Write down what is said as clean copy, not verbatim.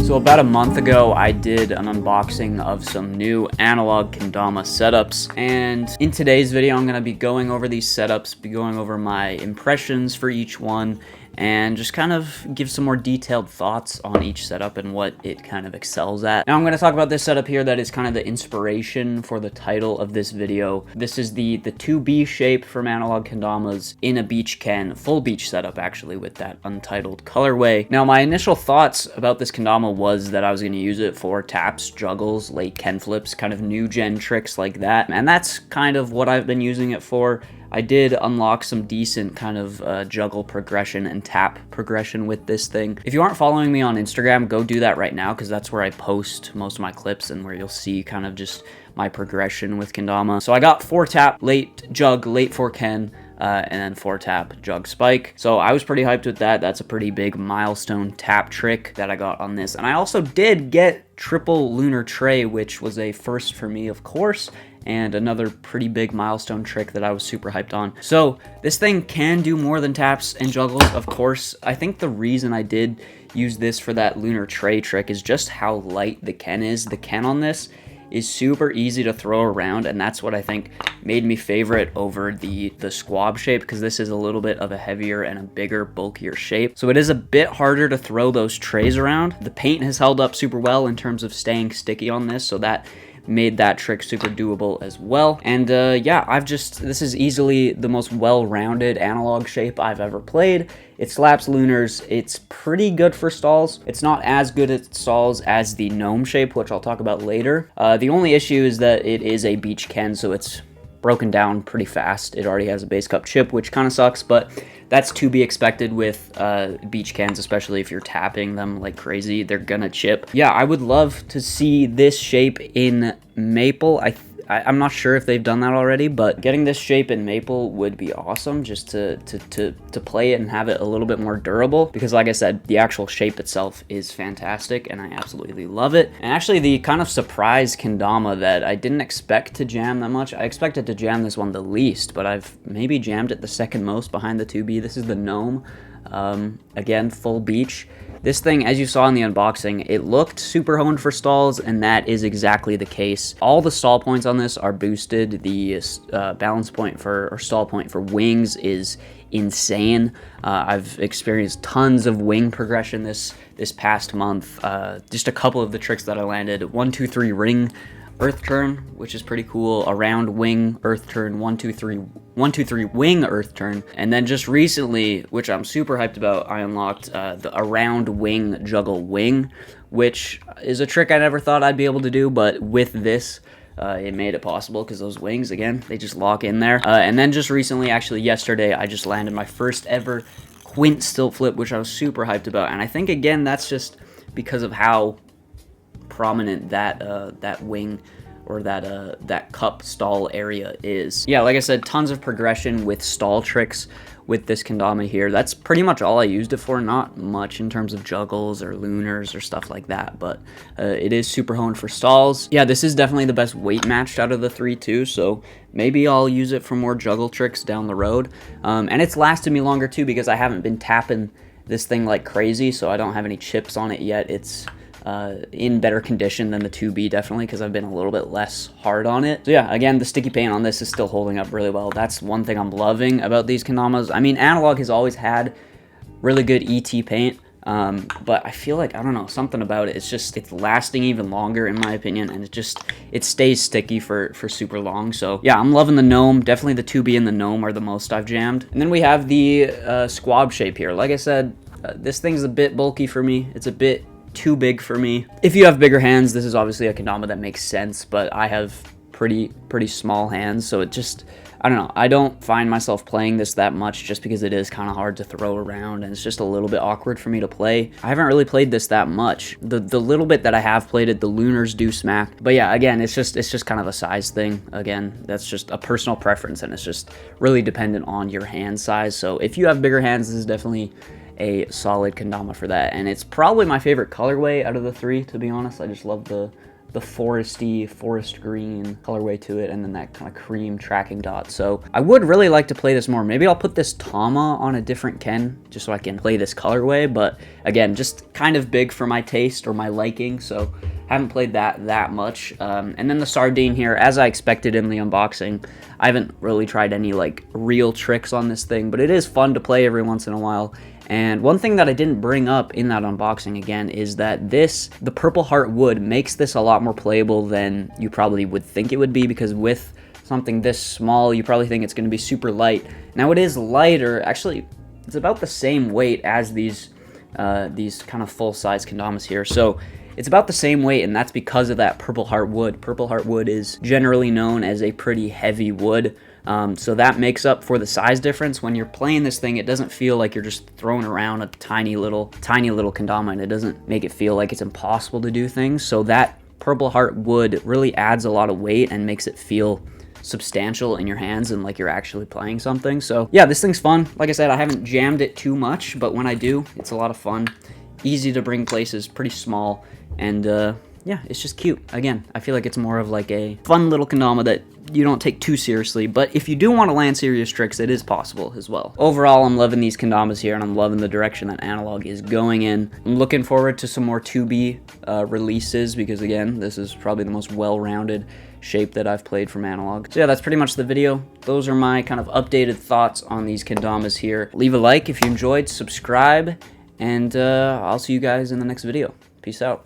So about a month ago, I did an unboxing of some new analog kendama setups, and in today's video, I'm going to be going over these setups, be going over my impressions for each one, and just kind of give some more detailed thoughts on each setup and what it kind of excels at. Now I'm going to talk about this setup here that is kind of the inspiration for the title of this video. This is the 2B shape from Analog Kendamas in a beach ken, full beach setup actually, with that untitled colorway. Now my initial thoughts about this kendama was that I was going to use it for taps, juggles, late ken flips, kind of new gen tricks like that, and that's kind of what I've been using it for. I did unlock some decent kind of juggle progression and tap progression with this thing. If you aren't following me on Instagram, go do that right now, because that's where I post most of my clips and where you'll see kind of just my progression with kendama. So I got 4 tap, late jug, late 4 ken, and then 4 tap, jug, spike. So I was pretty hyped with that. That's a pretty big milestone tap trick that I got on this. And I also did get triple lunar tray, which was a first for me, of course, and another pretty big milestone trick that I was super hyped on. So this thing can do more than taps and juggles, of course. I think the reason I did use this for that lunar tray trick is just how light the ken is. The ken on this is super easy to throw around, and that's what I think made me favorite over the squab shape, because this is a little bit of a heavier and a bigger, bulkier shape. So it is a bit harder to throw those trays around. The paint has held up super well in terms of staying sticky on this, so that made that trick super doable as well. And yeah, this is easily the most well-rounded analog shape I've ever played. It slaps lunars. It's pretty good for stalls. It's not as good at stalls as the gnome shape, which I'll talk about later. The only issue is that it is a beach ken, so it's broken down pretty fast. It already has a base cup chip, which kind of sucks, but that's to be expected with beach cans, especially if you're tapping them like crazy. They're gonna chip. Yeah, I would love to see this shape in maple. I'm not sure if they've done that already, but getting this shape in maple would be awesome, just to play it and have it a little bit more durable, because like I said, the actual shape itself is fantastic and I absolutely love it. And actually the kind of surprise kendama that I didn't expect to jam that much, I expected to jam this one the least, but I've maybe jammed it the second most behind the 2B. This is the Gnome. Again, full beach. This thing, as you saw in the unboxing, it looked super honed for stalls, and that is exactly the case. All the stall points on this are boosted. The balance point or stall point for wings is insane. I've experienced tons of wing progression this past month. Just a couple of the tricks that I landed: 1, 2, 3 ring earth turn, which is pretty cool, around wing earth turn, 1, 2, 3 wing earth turn, and then just recently, which I'm super hyped about, I unlocked the around wing juggle wing, which is a trick I never thought I'd be able to do, but with this it made it possible, because those wings, again, they just lock in there. And then just recently, actually yesterday, I just landed my first ever quint stilt flip, which I was super hyped about, and I think again that's just because of how prominent that wing or that cup stall area is. Yeah, like I said, tons of progression with stall tricks with this kendama here. That's pretty much all I used it for. Not much in terms of juggles or lunars or stuff like that, but it is super honed for stalls. Yeah, this is definitely the best weight matched out of the 3 too, so maybe I'll use it for more juggle tricks down the road. And it's lasted me longer too, because I haven't been tapping this thing like crazy, so I don't have any chips on it yet. It's in better condition than the 2B, definitely, because I've been a little bit less hard on it. So yeah, again, the sticky paint on this is still holding up really well. That's one thing I'm loving about these kendamas. I mean, Analog has always had really good ET paint, but I feel like, I don't know, something about it, it's lasting even longer in my opinion, and it stays sticky for super long. So yeah, I'm loving the Gnome. Definitely the 2B and the Gnome are the most I've jammed. And then we have the Squab shape here. Like I said, this thing's a bit bulky for me. It's a bit too big for me. If you have bigger hands, this is obviously a kendama that makes sense, but I have pretty small hands, so it just, I don't know, I don't find myself playing this that much, just because it is kind of hard to throw around and it's just a little bit awkward for me to play. I haven't really played this that much. The little bit that I have played it, the lunars do smack, but yeah, again, it's just kind of a size thing. Again, that's just a personal preference, and it's just really dependent on your hand size. So if you have bigger hands, this is definitely a solid kendama for that, and it's probably my favorite colorway out of the 3, to be honest. I just love the the foresty, forest green colorway to it, and then that kind of cream tracking dot. So I would really like to play this more. Maybe I'll put this Tama on a different Ken just so I can play this colorway, but again, just kind of big for my taste or my liking, so haven't played that much. And then the Sardine here, as I expected in the unboxing. I haven't really tried any like real tricks on this thing, but it is fun to play every once in a while. And one thing that I didn't bring up in that unboxing again is that the Purple Heart wood makes this a lot more playable than you probably would think it would be, because with something this small, you probably think it's going to be super light. Now it is lighter. Actually, it's about the same weight as these kind of full-size Kendamas here. So it's about the same weight, and that's because of that Purple Heart wood. Purple Heart wood is generally known as a pretty heavy wood. So that makes up for the size difference. When you're playing this thing, it doesn't feel like you're just throwing around a tiny little kendama, and it doesn't make it feel like it's impossible to do things. So that Purple Heart wood really adds a lot of weight and makes it feel substantial in your hands and like you're actually playing something. So yeah, this thing's fun. Like I said, I haven't jammed it too much, but when I do, it's a lot of fun. Easy to bring places, pretty small, and yeah, it's just cute. Again, I feel like it's more of like a fun little kendama that you don't take too seriously, but if you do want to land serious tricks, it is possible as well. Overall, I'm loving these kendamas here, and I'm loving the direction that Analog is going in. I'm looking forward to some more 2B releases, because again, this is probably the most well-rounded shape that I've played from Analog. So yeah, that's pretty much the video. Those are my kind of updated thoughts on these kendamas here. Leave a like if you enjoyed, subscribe, and I'll see you guys in the next video. Peace out.